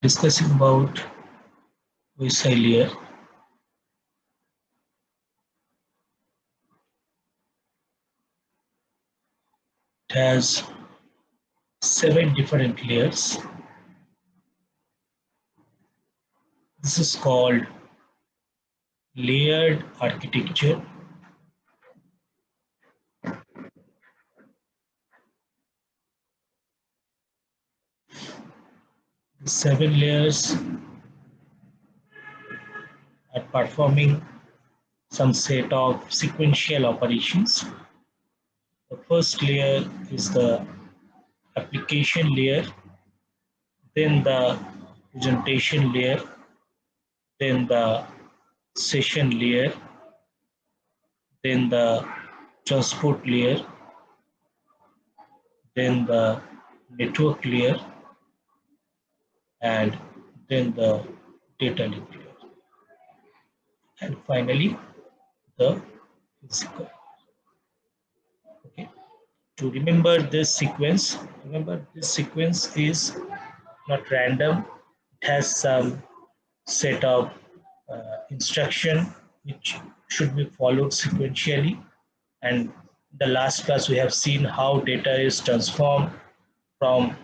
Discussing about Wi-Fi layer. It has 7 different layers. This is called layered architecture. The 7 layers are performing some set of sequential operations. The first layer is the application layer, then the presentation layer, then the session layer, then the transport layer, then the network layer, and then the data link layer, and finally the physical. Okay. To remember this sequence is not random. It has some set of instruction which should be followed sequentially. And the last class we have seen how data is transformed from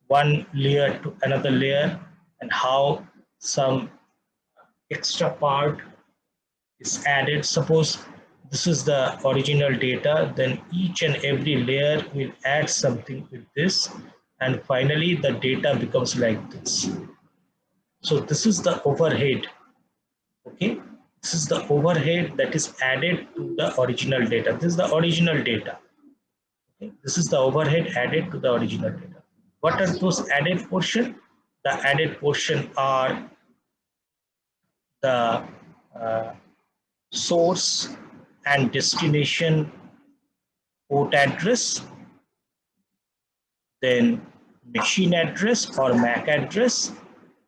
one layer to another layer and how some extra part is added. Suppose this is the original data, then each and every layer will add something with this, and finally the data becomes like this. So this is the overhead. Okay, this is the overhead that is added to the original data. This is the original data. Okay? This is the overhead added to the original data. What are those added portion? The added portion are the source and destination port address, then machine address or MAC address,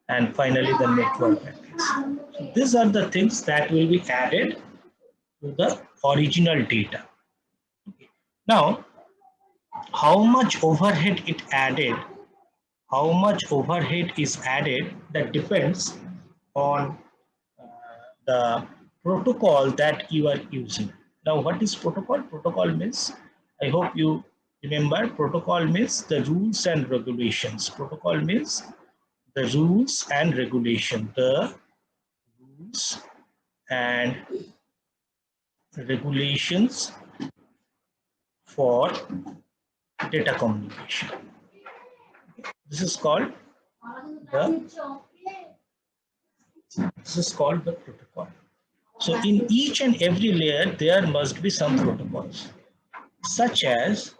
and finally the network address. So these are the things that will be added to the original data. Now, how much overhead it added, how much overhead is added, that depends on the protocol that you are using. Now, what is protocol? Protocol means, I hope you remember, protocol means the rules and regulations. Protocol means the rules and regulation, the rules and regulations for data communication. This is called the protocol. So in each and every layer, there must be some protocols, such as,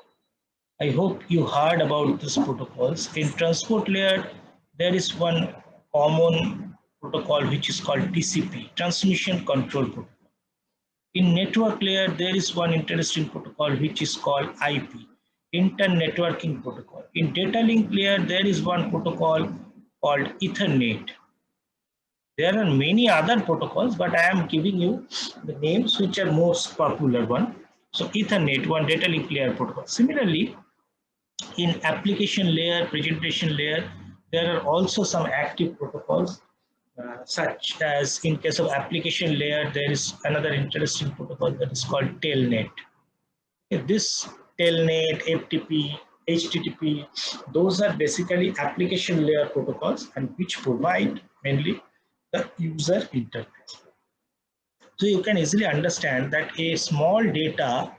I hope you heard about these protocols. In transport layer, there is one common protocol which is called TCP, Transmission Control Protocol. In network layer, there is one interesting protocol which is called IP, Inter-Networking Protocol. In data link layer, there is one protocol called Ethernet. There are many other protocols, but I am giving you the names which are most popular one. So Ethernet, one data link layer protocol. Similarly, in application layer, presentation layer, there are also some active protocols, such as in case of application layer, there is another interesting protocol that is called Telnet. This Telnet, FTP, HTTP, those are basically application layer protocols and which provide mainly the user interface. So you can easily understand that a small data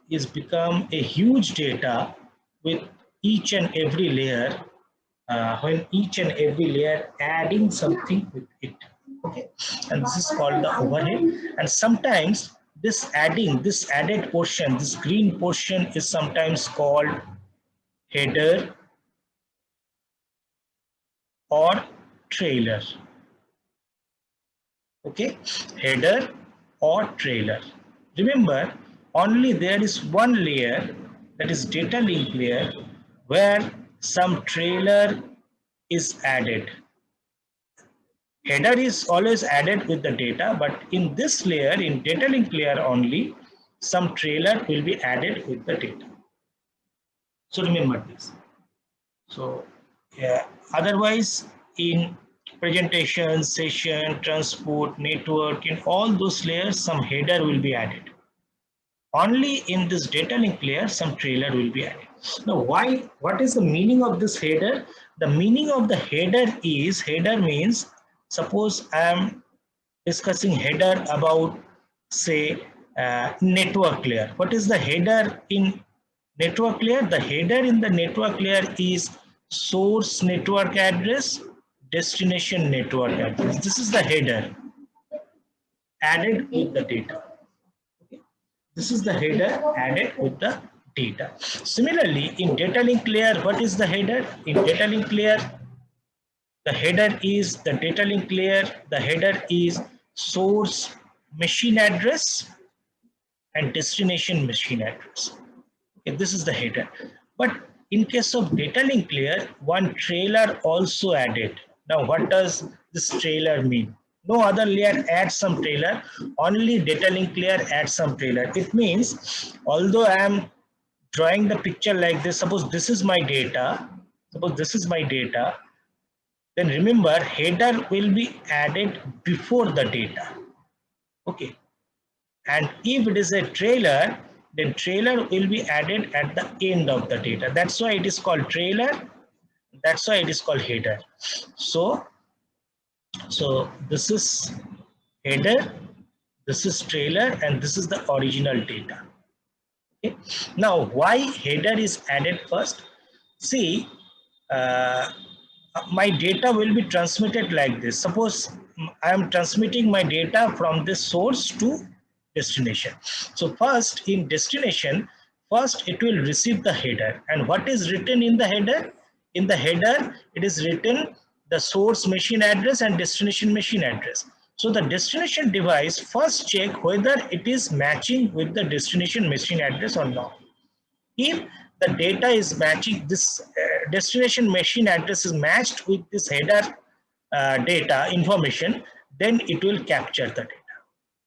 is become a huge data with each and every layer, when each and every layer adding something with it. Okay, and this is called the overhead. And sometimes this added portion, this green portion, is sometimes called header or trailer. Okay, header or trailer. Remember, only there is one layer, that is data link layer, where some trailer is added. Header is always added with the data, but in this layer, in data link layer only, some trailer will be added with the data. So remember this. So Otherwise, in presentation, session, transport, network, in all those layers, some header will be added. Only in this data link layer, some trailer will be added. Now, why? What is the meaning of this header? The meaning of the header is, header means, suppose I am discussing header about, say, network layer. What is the header in network layer? The header in the network layer is source network address, destination network address. This is the header added with the data. This is the header added with the data. Similarly, in data link layer, what is the header? In data link layer, the header is the data link layer. The header is source machine address and destination machine address. Okay, this is the header. But in case of data link layer, one trailer also added. Now, what does this trailer mean? No other layer adds some trailer, only data link layer adds some trailer. It means, although I am drawing the picture like this, suppose this is my data, then remember header will be added before the data. Okay. And if it is a trailer, then trailer will be added at the end of the data. That's why it is called trailer. That's why it is called header. So this is header, this is trailer, and this is the original data. Okay. Now, why header is added first? See, my data will be transmitted like this. Suppose I am transmitting my data from this source to destination. So first in destination, first it will receive the header. And what is written in the header? In the header, it is written the source machine address and destination machine address. So the destination device first check whether it is matching with the destination machine address or not. If the data is matching, this destination machine address is matched with this header data information, then it will capture the data.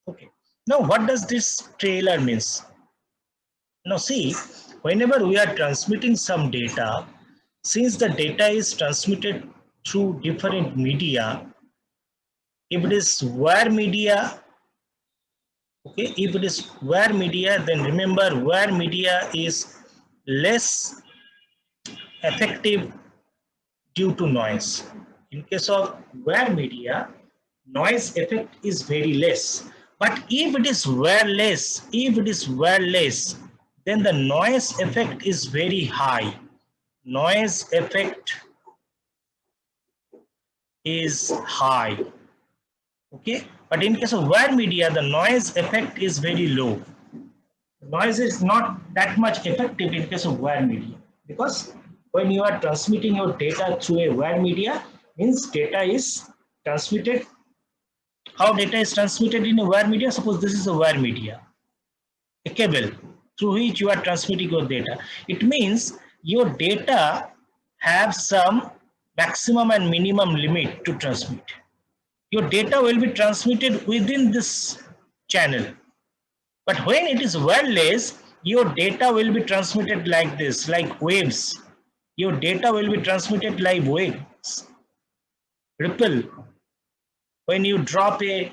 Okay. Now, what does this trailer means? Now, see, whenever we are transmitting some data, since the data is transmitted through different media, if it is wire media, okay, if it is wire media, then remember wire media is less effective due to noise. In case of wire media, noise effect is very less. But if it is wireless, then the noise effect is very high. Noise effect is high. Okay, but in case of wire media, the noise effect is very low. Noise is not that much effective in case of wire media, because when you are transmitting your data through a wire media, means data is transmitted. How data is transmitted in a wire media? Suppose this is a wire media, a cable through which you are transmitting your data. It means your data have some maximum and minimum limit to transmit. Your data will be transmitted within this channel. But when it is wireless, your data will be transmitted like this, like waves. Your data will be transmitted like waves. Ripple. When you drop a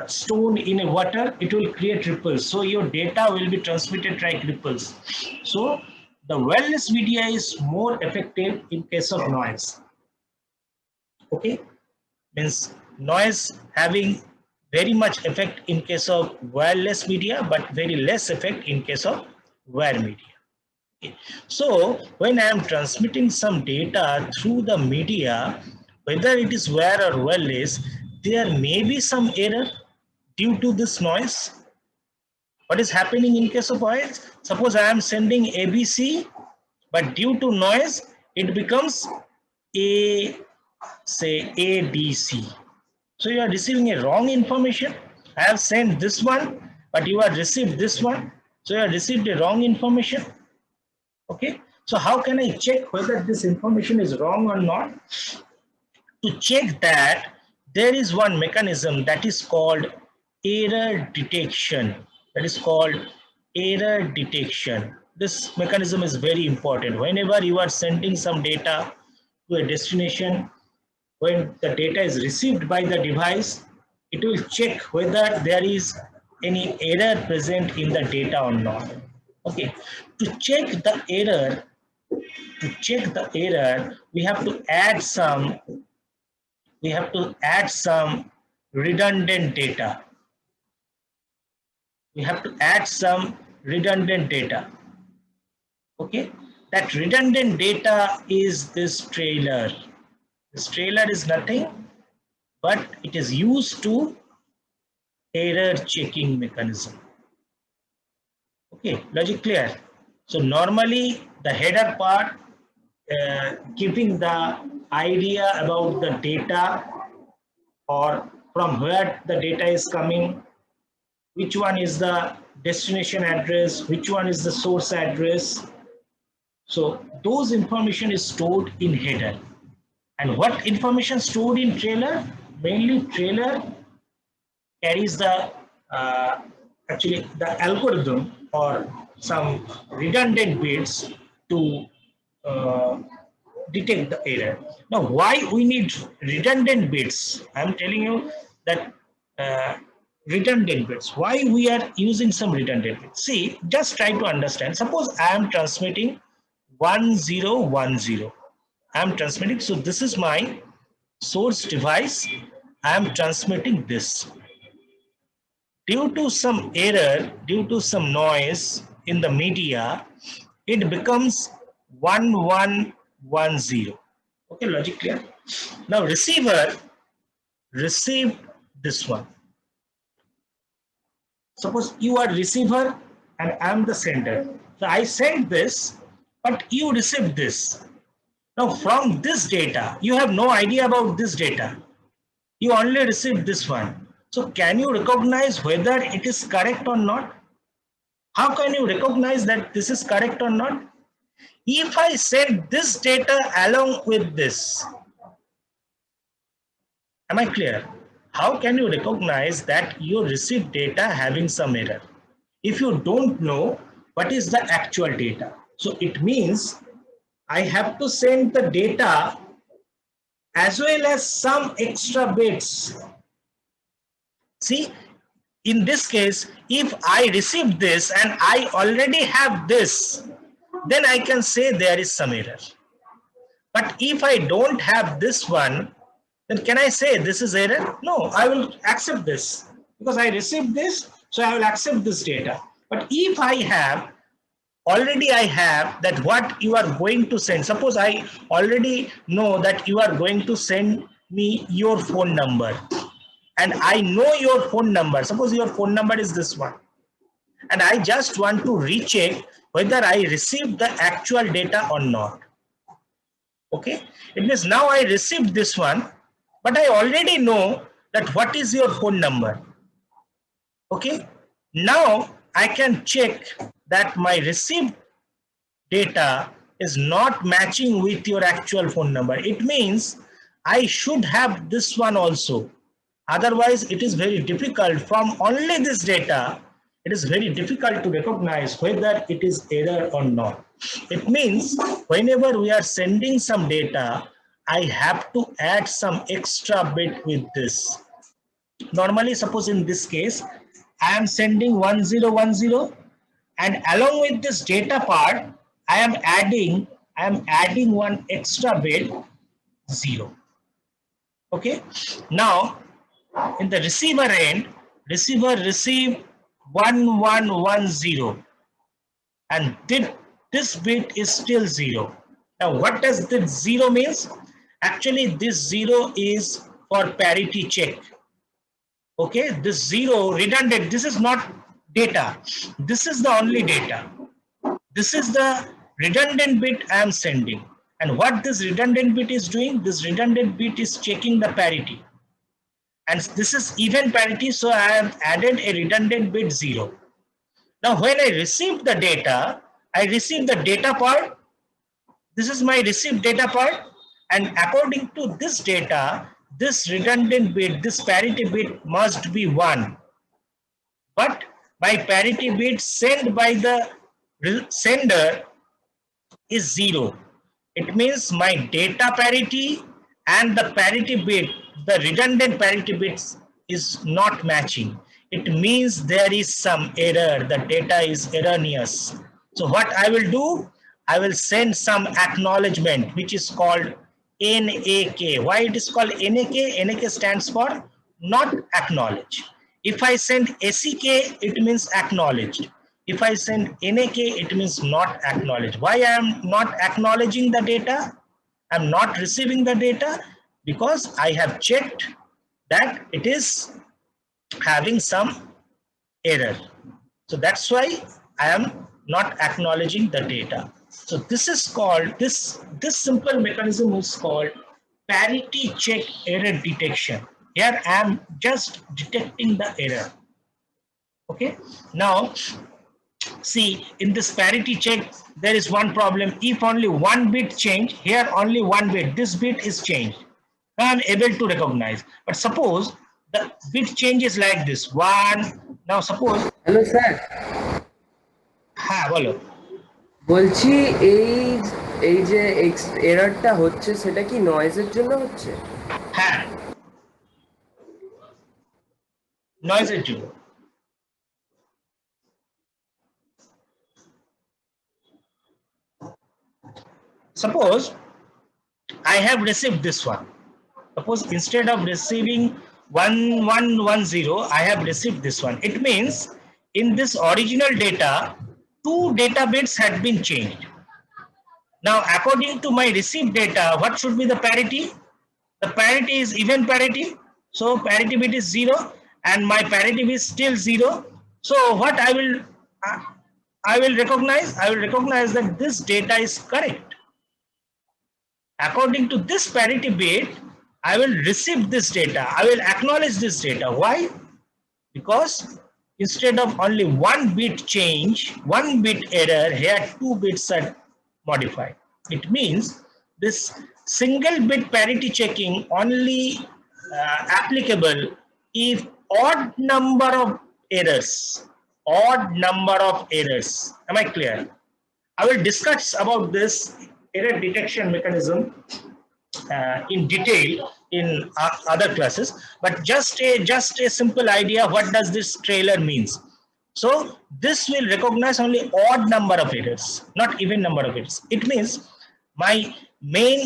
stone in a water, it will create ripples. So your data will be transmitted like ripples. So the wireless media is more effective in case of noise. Okay, means noise having very much effect in case of wireless media, but very less effect in case of wire media. Okay. So when I am transmitting some data through the media, whether it is wire or wireless, there may be some error due to this noise. What is happening in case of wire? Suppose I am sending ABC, but due to noise, it becomes say ABC. So you are receiving a wrong information. I have sent this one, but you have received this one. So you have received a wrong information. Okay. So how can I check whether this information is wrong or not? To check that, there is one mechanism that is called error detection. This mechanism is very important. Whenever you are sending some data to a destination. When the data is received by the device, it will check whether there is any error present in the data or not. Okay, to check the error, we have to add some redundant data. Okay, that redundant data is this trailer. This trailer is nothing but it is used to error checking mechanism. Okay, logic clear? So normally the header part giving the idea about the data or from where the data is coming, which one is the destination address, which one is the source address. So those information is stored in header. And what information stored in trailer? Mainly trailer carries the actually the algorithm or some redundant bits to detect the error. Now, why we need redundant bits? I'm telling you that redundant bits. Why we are using some redundant bits? See, just try to understand. Suppose I am transmitting 1010. I am transmitting. So this is my source device. I am transmitting this. Due to some error, due to some noise in the media, it becomes 1110. Okay, logic clear? Now receiver received this one. Suppose you are receiver and I am the sender. So I sent this, but you received this. Now from this data, you have no idea about this data. You only received this one. So can you recognize whether it is correct or not? How can you recognize that this is correct or not? If I send this data along with this, am I clear? How can you recognize that you received data having some error? If you don't know what is the actual data. So it means I have to send the data as well as some extra bits. See, in this case, if I receive this and I already have this, then I can say there is some error. But if I don't have this one, then can I say this is error? No, I will accept this because I received this, so I will accept this data. But if I have, already I have that what you are going to send. Suppose I already know that you are going to send me your phone number. And I know your phone number. Suppose your phone number is this one. And I just want to recheck whether I received the actual data or not. Okay. It means now I received this one, but I already know that what is your phone number. Okay. Now I can check that my received data is not matching with your actual phone number. It means I should have this one also. Otherwise, it is very difficult from only this data. It is very difficult to recognize whether it is error or not. It means whenever we are sending some data, I have to add some extra bit with this. Normally, suppose in this case, I am sending 1010 and along with this data part, I am adding one extra bit 0. Okay. Now, in the receiver end, receiver receive 1110 and this bit is still 0. Now what does this 0 means? Actually this 0 is for parity check. Okay, this 0 redundant, this is not data, this is the only data. This is the redundant bit I am sending, and what this redundant bit is doing, this redundant bit is checking the parity. And this is even parity, so I have added a redundant bit 0. Now when I receive the data, I receive the data part. This is my received data part, and according to this data, this redundant bit, this parity bit must be 1. But my parity bit sent by the sender is 0. It means my data parity and the parity bit, the redundant parity bits is not matching. It means there is some error, the data is erroneous. So what I will do, I will send some acknowledgement which is called NAK. Why it is called NAK? NAK stands for not acknowledge. If I send SEK, it means acknowledged. If I send NAK, it means not acknowledged. Why I am not acknowledging the data? I am not receiving the data because I have checked that it is having some error. So that's why I am not acknowledging the data. So this is called, this simple mechanism is called parity check error detection. Here I am just detecting the error. Okay. Now see, in this parity check, there is one problem. If only one bit change, here only one bit, this bit is changed. I am able to recognize. But suppose the bit changes like this. One. Now suppose. Hello sir, হ্যাঁ বলো। বলছি এই এই যে এররটা হচ্ছে সেটা কি নয়েজের জন্য হচ্ছে? হ্যাঁ, নয়েজের জন্য। Suppose I have received this one. Suppose instead of receiving 1110, I have received this one. It means in this original data, two data bits had been changed. Now, according to my received data, what should be the parity? The parity is even parity. So parity bit is 0 and my parity bit is still 0. So what I will recognize? I will recognize that this data is correct. According to this parity bit, I will receive this data. I will acknowledge this data. Why? Because instead of only one bit change, one bit error, here two bits are modified. It means this single bit parity checking only applicable if odd number of errors. Odd number of errors. Am I clear? I will discuss about this error detection mechanism in detail in other classes, but just a simple idea what does this trailer means. So this will recognize only odd number of errors, not even number of errors. It means my main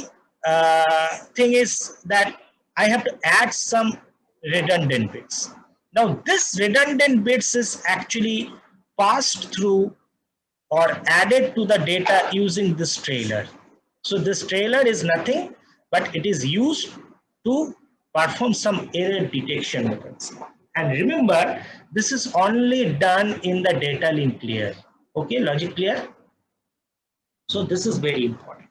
thing is that I have to add some redundant bits. Now this redundant bits is actually passed through or added to the data using this trailer. So this trailer is nothing but it is used to perform some error detection methods. And remember, this is only done in the data link layer. Okay, logic clear? So this is very important.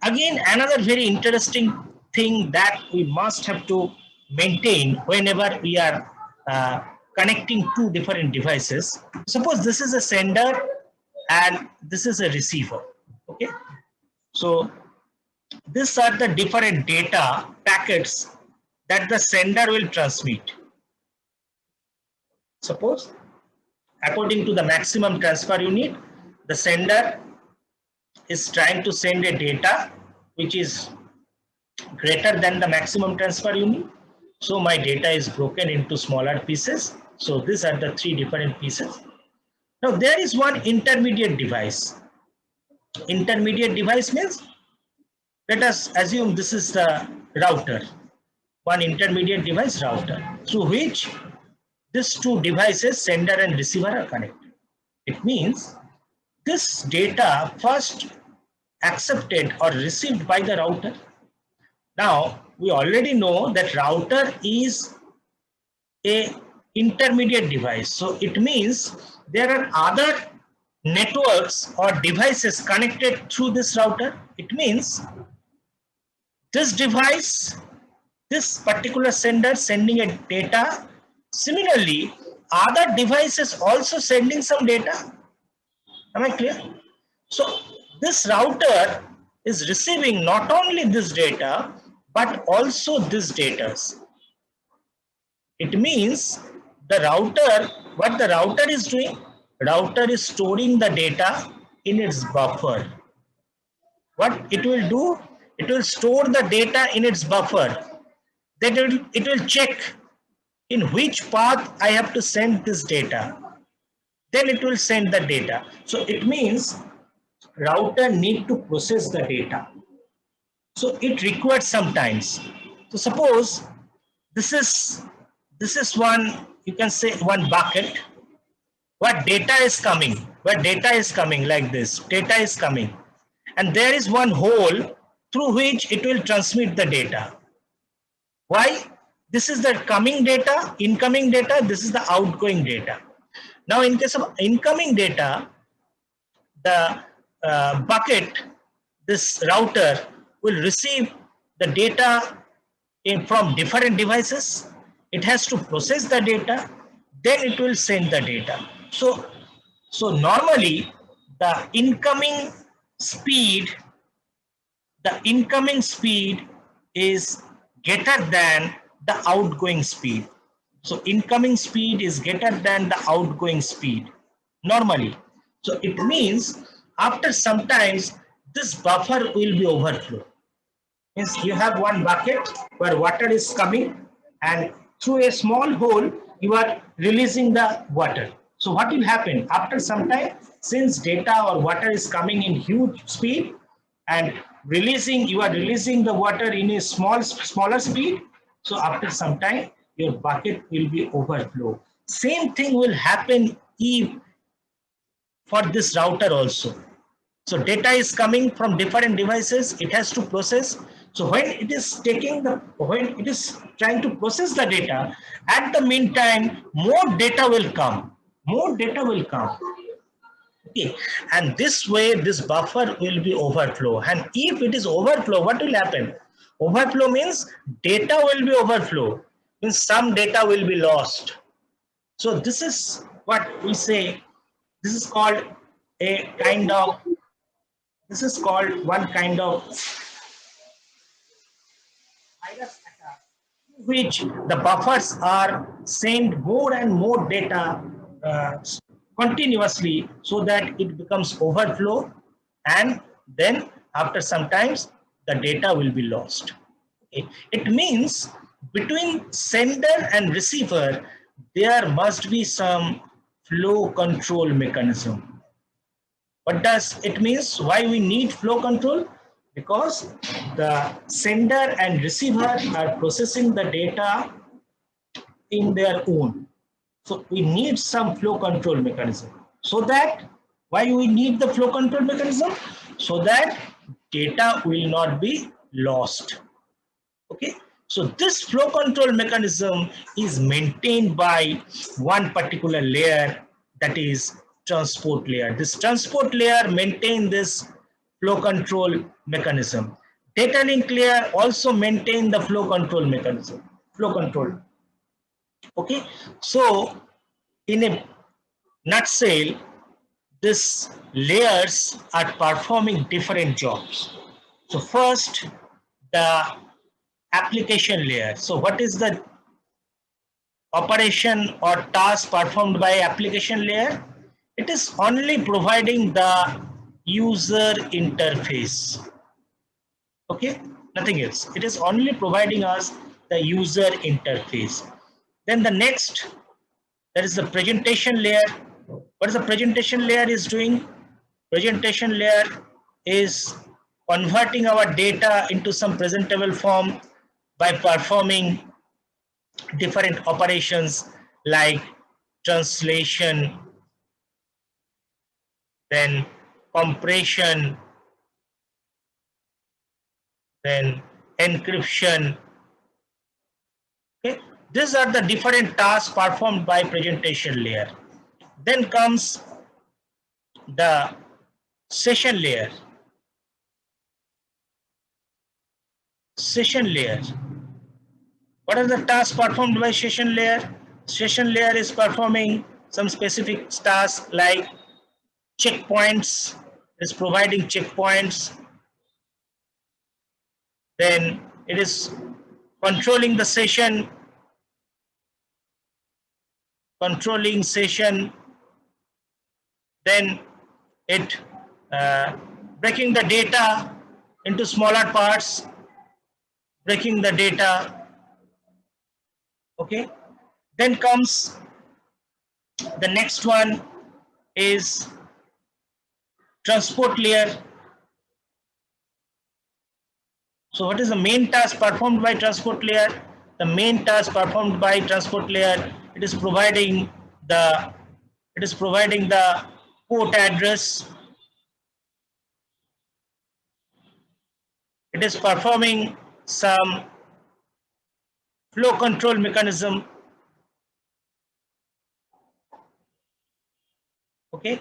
Again, another very interesting thing that we must have to maintain whenever we are connecting two different devices. Suppose this is a sender and this is a receiver. Okay, so these are the different data packets that the sender will transmit. Suppose according to the maximum transfer unit, the sender is trying to send a data which is greater than the maximum transfer unit. So my data is broken into smaller pieces. So these are the three different pieces. Now there is one intermediate device. Intermediate device means, let us assume this is the router, one intermediate device router, through which these two devices, sender and receiver, are connected. It means this data first accepted or received by the router. Now we already know that router is a intermediate device. So it means there are other networks or devices connected through this router. It means this device, this particular sender sending a data, similarly other devices also sending some data. Am I clear? So this router is receiving not only this data but also this data. It means the router, what the router is doing, router is storing the data in its buffer. what it will do, it will store the data in its buffer. Then it will check in which path I have to send this data. Then it will send the data. So it means router need to process the data. So it requires some times. So suppose this is one, you can say one bucket where data is coming, like this, data is coming. And there is one hole through which it will transmit the data. Why? This is the coming data, incoming data, this is the outgoing data. Now in case of incoming data, the bucket, this router will receive the data from different devices. It has to process the data, then it will send the data. So normally the incoming speed is greater than the outgoing speed. So incoming speed is greater than the outgoing speed normally. So it means after some times this buffer will be overflow. Means you have one bucket where water is coming and through a small hole you are releasing the water. So what will happen after some time, since data or water is coming in huge speed and you are releasing the water in a smaller speed. So after some time your bucket will be overflow. Same thing will happen if for this router also. So data is coming from different devices, it has to process. So when it is trying to process the data, at the meantime, more data will come. Okay. And this way, this buffer will be overflow. And if it is overflow, what will happen? Overflow means data will be overflow, means some data will be lost. So this is what we say, this is called one kind of virus attack, which the buffers are send more and more data continuously so that it becomes overflow, and then after some times the data will be lost. Okay. It means between sender and receiver there must be some flow control mechanism. What does it means? Why we need flow control? Because the sender and receiver are processing the data in their own. So we need some flow control mechanism. So that, why we need the flow control mechanism? So that data will not be lost. Okay. So this flow control mechanism is maintained by one particular layer, that is transport layer. This transport layer maintain this flow control mechanism. Data link layer also maintain the flow control mechanism. Okay. So in a nutshell, these layers are performing different jobs. So first, the application layer. So what is the operation or task performed by application layer? It is only providing the user interface. Okay, nothing else. It is only providing us the user interface. Then the next, there is the presentation layer. What is the presentation layer is doing? Presentation layer is converting our data into some presentable form by performing different operations like translation, then compression, then encryption. Okay. These are the different tasks performed by presentation layer. Then comes the session layer. What are the tasks performed by session layer? Session layer is performing some specific tasks like checkpoints, is providing checkpoints. Then it is controlling the session, then it breaking the data, into smaller parts, breaking the data. Okay, then comes the next one is transport layer. So what is the main task performed by transport layer? The main task performed by transport layer, it is providing the port address. It is performing some flow control mechanism. Okay,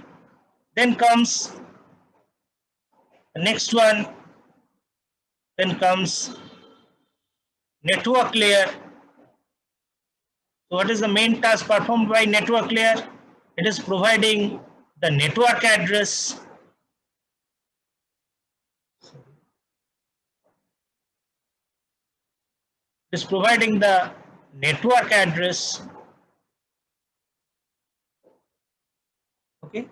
then comes the next one. Then comes network layer. So what is the main task performed by network layer? It is providing the network address. It is providing the network address. Okay.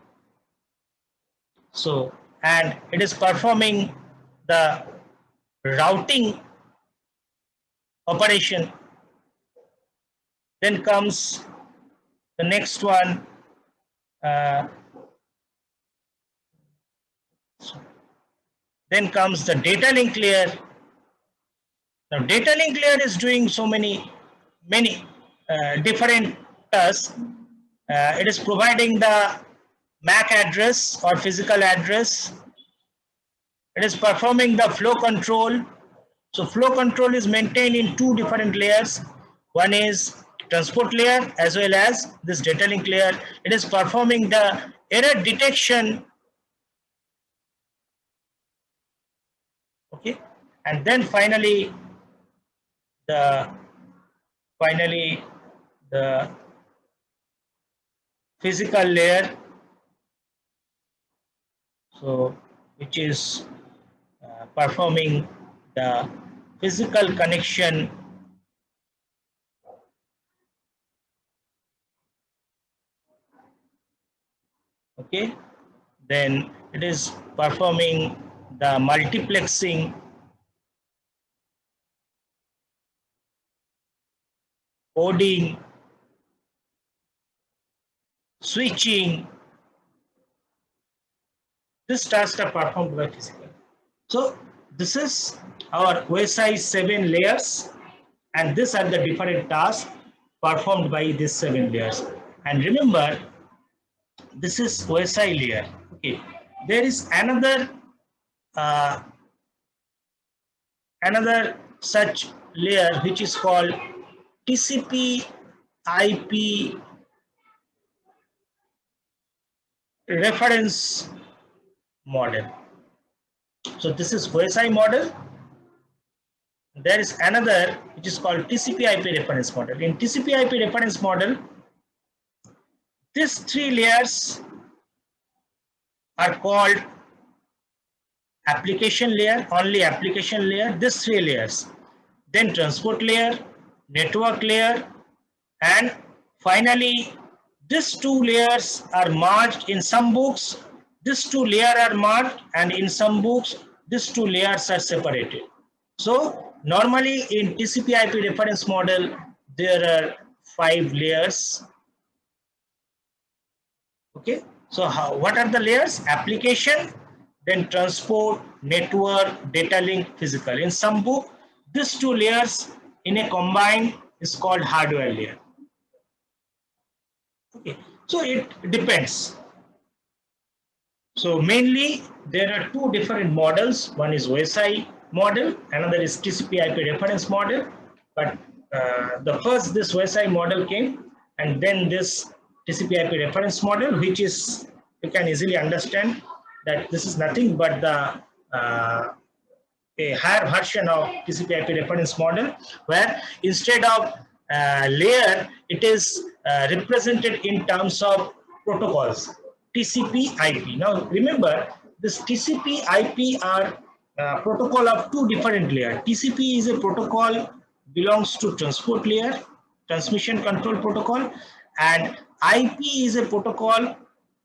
So, and it is performing the routing operation. Then comes the next one. Then comes the data link layer. Now, data link layer is doing so many different tasks. It is providing the MAC address or physical address. It is performing the flow control. So flow control is maintained in two different layers. One is transport layer as well as this data link layer. It is performing the error detection. Okay, and then finally the physical layer. So which is performing the physical connection. Okay, then it is performing the multiplexing, coding, switching. This tasks are performed by physical. So this is our OSI 7 layers, and these are the different tasks performed by these 7 layers. And remember, this is OSI layer. Okay, there is another such layer which is called TCP IP reference model. So this is OSI model. There is another which is called TCP IP reference model. In TCP IP reference model, these 3 layers are called application layer, only application layer, these 3 layers. Then transport layer, network layer, and finally these 2 layers are merged in some books. These 2 layers are merged, and in some books these 2 layers are separated. So normally in TCP IP reference model there are 5 layers. Okay, so what are the layers? Application, then transport, network, data link, physical. In some book, these 2 layers in a combined is called hardware layer. Okay, so it depends. So mainly there are 2 different models. One is OSI model, another is TCP IP reference model. But the first this OSI model came, and then this TCP IP reference model, which is, you can easily understand that this is nothing but the a higher version of TCP IP reference model, where instead of layer, it is represented in terms of protocols, TCP IP. Now remember, this TCP IP are protocol of 2 different layers. TCP is a protocol belongs to transport layer, transmission control protocol, and IP is a protocol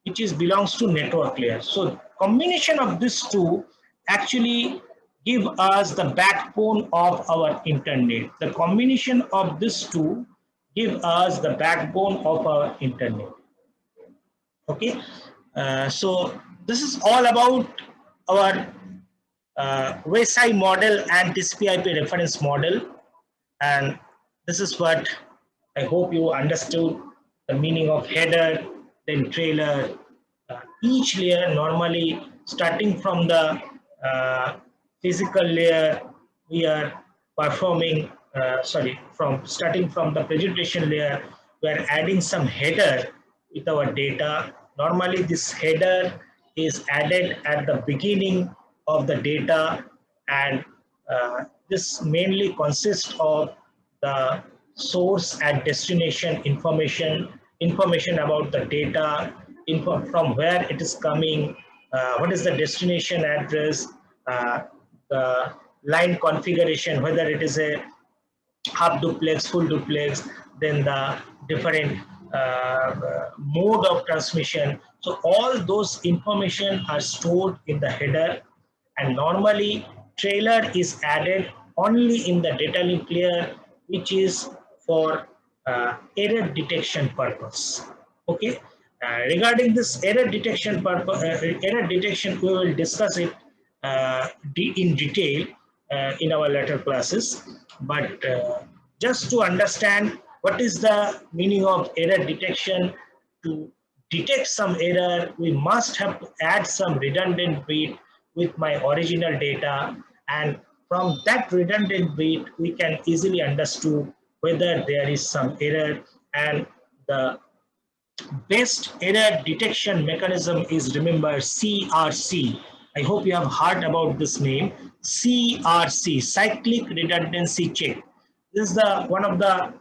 which is belongs to network layer. So combination of these 2 actually give us the backbone of our internet. The combination of these two give us the backbone of our internet. Okay, so this is all about our WSI model and TCP/IP reference model, and this is what I hope you understood the meaning of header, then trailer. Each layer normally starting from the physical layer, we are performing, from starting from the presentation layer, we are adding some header with our data. Normally this header is added at the beginning of the data, and this mainly consists of the source and destination information about the data, from where it is coming, what is the destination address, the line configuration, whether it is a half duplex, full duplex, then the different mode of transmission. So all those information are stored in the header, and normally trailer is added only in the data link layer, which is for error detection purpose. Okay. Regarding this error detection purpose, error detection, we will discuss it in detail in our later classes. But just to understand what is the meaning of error detection, to detect some error, we must have to add some redundant bit with my original data, and from that redundant bit, we can easily understand whether there is some error, and the best error detection mechanism is, remember, CRC. I hope you have heard about this name, CRC, cyclic redundancy check. This is the one of the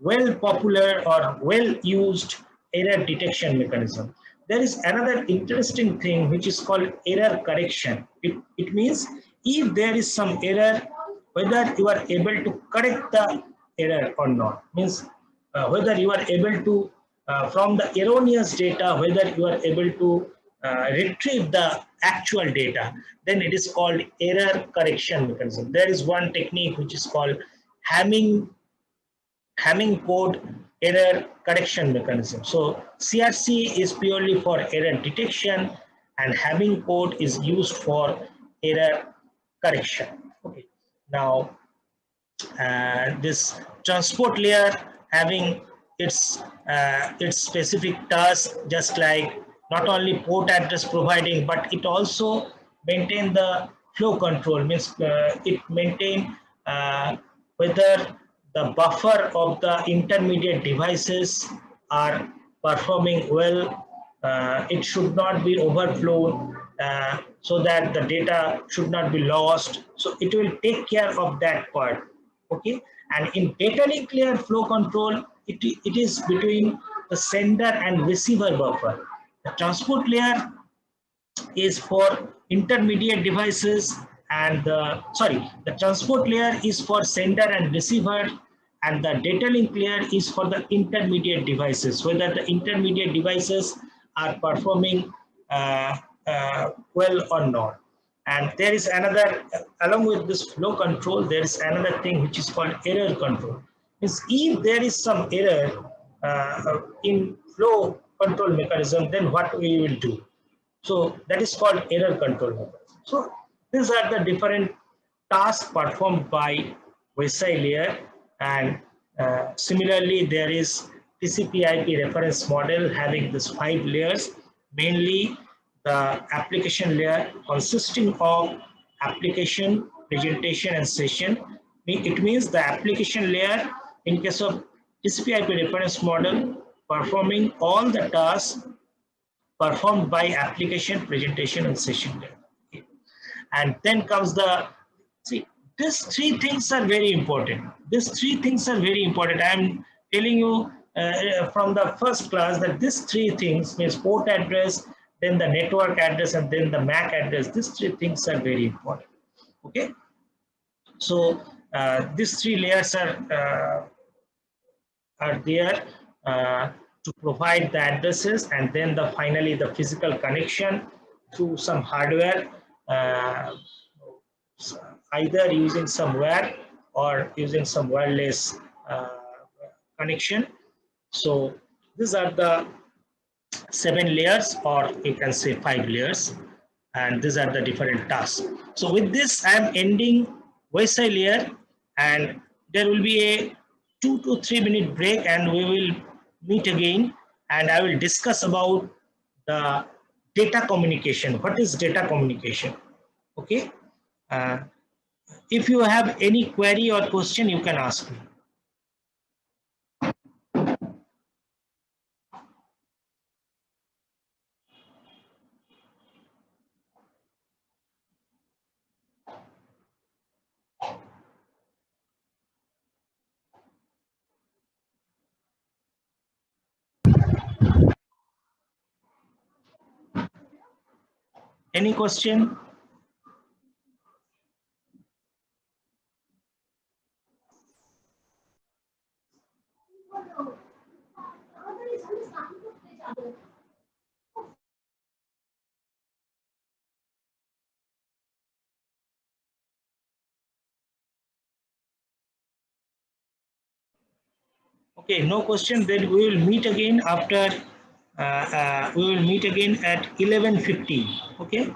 well popular or well used error detection mechanism. There is another interesting thing which is called error correction. It means if there is some error, whether you are able to correct the error or not. Means whether you are able to from the erroneous data, whether you are able to retrieve the actual data, then it is called error correction mechanism. There is one technique which is called Hamming code error correction mechanism. So CRC is purely for error detection, and Hamming code is used for error correction. Okay. Now this transport layer having its specific task, just like not only port address providing, but it also maintain the flow control. Means it maintain whether the buffer of the intermediate devices are performing well. It should not be overflown, so that the data should not be lost. So it will take care of that part. Okay, and in data link layer flow control, it is between the sender and receiver buffer. The transport layer is for intermediate devices, and the transport layer is for sender and receiver, and the data link layer is for the intermediate devices, whether the intermediate devices are performing well or not. And there is another, along with this flow control, there is another thing which is called error control. Means if there is some error in flow control mechanism, then what we will do? So that is called error control mechanism. So these are the different tasks performed by WSI layer, and similarly there is TCP/IP reference model having these 5 layers, mainly the application layer consisting of application, presentation, and session. It means the application layer, in case of TCP/IP reference model, performing all the tasks performed by application, presentation, and session layer. Okay. And then comes the, see, these 3 things are very important. These 3 things are very important. I am telling you from the first class that these 3 things, means port address, then the network address, and then the MAC address. These 3 things are very important. Okay. So these 3 layers are there to provide the addresses, and then finally the physical connection through some hardware either using some wire or using some wireless connection. So these are the 7 layers, or you can say 5 layers, and these are the different tasks. So with this, I am ending Wi-Fi layer, and there will be a 2 to 3 minute break, and we will meet again, and I will discuss about the data communication. What is data communication? Okay. Uh, if you have any query or question, you can ask me. Any question? Okay, no question. Then we will meet again after. We will meet again at 11:15. Okay.